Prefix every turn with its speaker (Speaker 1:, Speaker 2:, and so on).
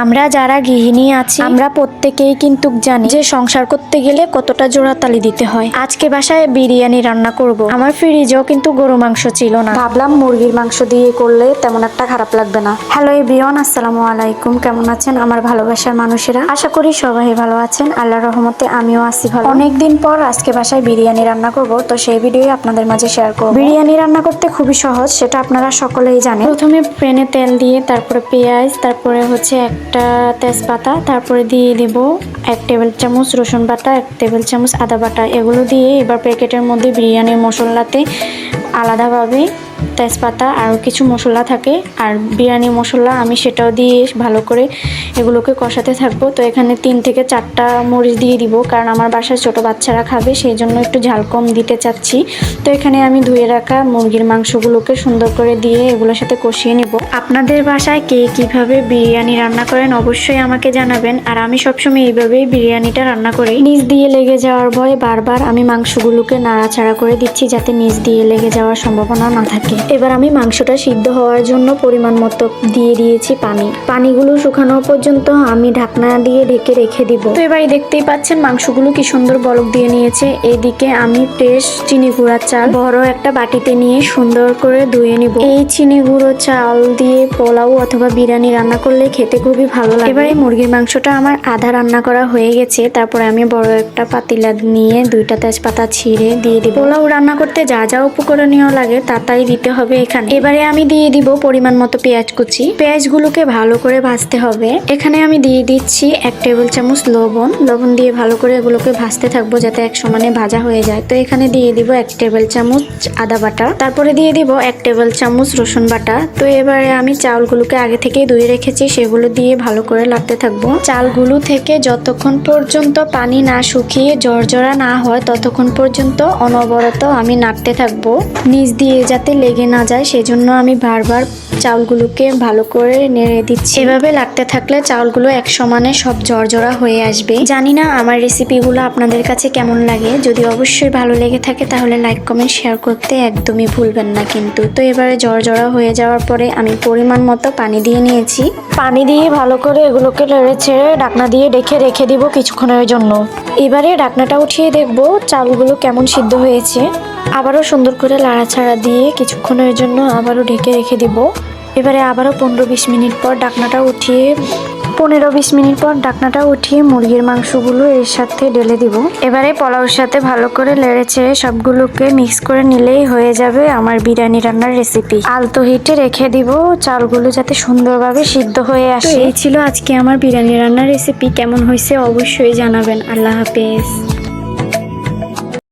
Speaker 1: আমরা যারা গৃহিণী আছি আমরা প্রত্যেকেই কিন্তু জানি যে সংসার করতে গেলে কতটা জোড়াতালি দিতে হয়। আজকে বাসায় বিরিয়ানি রান্না করব। আমার ফ্রিজেও কিন্তু গরু মাংস ছিল না, ভাবলাম মুরগির মাংস দিয়ে করলে তেমন একটা খারাপ লাগবে না। হ্যালো এভরিওয়ান, আসসালামু আলাইকুম। কেমন আছেন আমার ভালোবাসার মানুষেরা? আশা করি সবাই ভালো আছেন। আল্লাহর রহমতে আমিও আছি ভালো। অনেকদিন পর আজকে বাসায় বিরিয়ানি রান্না করব, তো সেই ভিডিও আপনাদের মাঝে শেয়ার করব। বিরিয়ানি রান্না করতে খুবই সহজ, সেটা আপনারা সকলেই জানেন। প্রথমে প্যানে তেল দিয়ে, তারপরে পেঁয়াজ, তারপরে হচ্ছে একটা তেজপাতা, তারপরে দিয়ে দিব 1 টেবিল চামচ রসুন বাটা, 1 টেবিল চামচ আদা বাটা। এগুলো দিয়ে এবার প্যাকেটের মধ্যে বিরিয়ানির মশলাতে আলাদাভাবে তেজপাতা আর কিছু মশলা থাকে, আর বিরিয়ানি মশলা আমি সেটাও দিয়ে ভালো করে এগুলোকে কষাতে থাকবো। তো এখানে 3 থেকে 4টা মরিচ দিয়ে দিব, কারণ আমার বাসায় ছোট বাচ্চারা খাবে, সেই জন্য একটু ঝাল কম দিতে চাচ্ছি। তো এখানে আমি ধুয়ে রাখা মুরগির মাংসগুলোকে সুন্দর করে দিয়ে এগুলোর সাথে কষিয়ে নিব। আপনাদের বাসায় কে কিভাবে বিরিয়ানি রান্না করেন অবশ্যই আমাকে জানাবেন। আর আমি সবসময় এইভাবেই বিরিয়ানিটা রান্না করি। নিচ দিয়ে লেগে যাওয়ার ভয়ে বারবার আমি মাংসগুলোকে নাড়াচাড়া করে দিচ্ছি, যাতে নিচ দিয়ে লেগে যাওয়ার সম্ভাবনা না থাকে। এবার আমি মাংসটা সিদ্ধ হওয়ার জন্য পরিমাণ মতো দিয়ে দিয়েছি পানিগুলো শুকানো পর্যন্ত আমি ঢাকনা দিয়ে ঢেকে রেখে দিব। তো এবারে দেখতেই পাচ্ছেন মাংসগুলো কি সুন্দর বলক দিয়ে নিয়েছে। এদিকে আমি ফ্রেশ চিনি গুঁড়া চাল বড় একটা বাটিতে নিয়ে সুন্দর করে ধুয়ে নিব। এই চিনি গুঁড়ো চাল দিয়ে পোলাও অথবা বিরিয়ানি রান্না করলে খেতে খুবই ভালো লাগে। এবারে মুরগির মাংসটা আমার আধা রান্না করা হয়ে গেছে। তারপরে আমি বড় একটা পাতিলা নিয়ে 2টা তেজপাতা ছিঁড়ে দিয়ে দিব। পোলাও রান্না করতে যা যা উপকরণীয় লাগে তাই দিতে হবে এখানে। এবারে আমি দিয়ে দিব পরিমাণ মতো পেঁয়াজ কুচি। পেঁয়াজগুলোকে ভালো করে ভাজতে হবে। এখানে আমি দিয়ে দিচ্ছি 1 টেবিল চামচ লবণ দিয়ে ভালো করে এগুলোকে ভাজতে থাকবো, যাতে এক সমানে ভাজা হয়ে যায়। তো এখানে দিয়ে দিব 1 টেবিল চামচ আদা বাটা, তারপরে দিয়ে দিব 1 টেবিল চামচ রসুন বাটা। তো এবারে আমি চাউলগুলোকে আগে থেকেই ধুয়ে রেখেছি, সেগুলো দিয়ে ভালো করে নাড়তে থাকবো। চালগুলো থেকে যতক্ষণ পর্যন্ত পানি না শুকিয়ে জর্জরা না হয় ততক্ষণ পর্যন্ত অনবরত আমি নাড়তে থাকবো, নিচ দিয়ে যাতে লেগে না যায়, সেজন্য আমি বারবার চাউলগুলোকে ভালো করে নেড়ে দিচ্ছি। এভাবে লাগতে থাকলে চাউলগুলো এক সমানে সব জর্জরা হয়ে আসবে। জানি না আমার রেসিপিগুলো আপনাদের কাছে কেমন লাগে। যদি অবশ্যই ভালো লেগে থাকে তাহলে লাইক কমেন্ট শেয়ার করতে একদমই ভুলবেন না কিন্তু। তো এবারে জর্জরা হয়ে যাওয়ার পরে আমি পরিমাণ মতো পানি দিয়ে নিয়েছি। পানি দিয়ে ভালো করে এগুলোকে নেড়ে ছেড়ে ঢাকনা দিয়ে রেখে দিব কিছুক্ষণের জন্য। এবারে ঢাকনাটা উঠিয়ে দেখবো চাউলগুলো কেমন সিদ্ধ হয়েছে। আবারও সুন্দর করে নাড়াচাড়া দিয়ে কিছুক্ষণের জন্য আবারও ঢেকে রেখে দিব। এবারে আবারও 15-20 মিনিট পর ঢাকনাটা উঠিয়ে মুরগির মাংসগুলো এর সাথে ঢেলে দিব। এবারে পোলাওর সাথে ভালো করে নেড়ে ছেড়ে সবগুলোকে মিক্স করে নিলেই হয়ে যাবে আমার বিরিয়ানি রান্নার রেসিপি। আলতো হিটে রেখে দিব চালগুলো যাতে সুন্দরভাবে সিদ্ধ হয়ে আসে। এই ছিল আজকে আমার বিরিয়ানি রান্নার রেসিপি। কেমন হয়েছে অবশ্যই জানাবেন। আল্লাহ হাফেজ।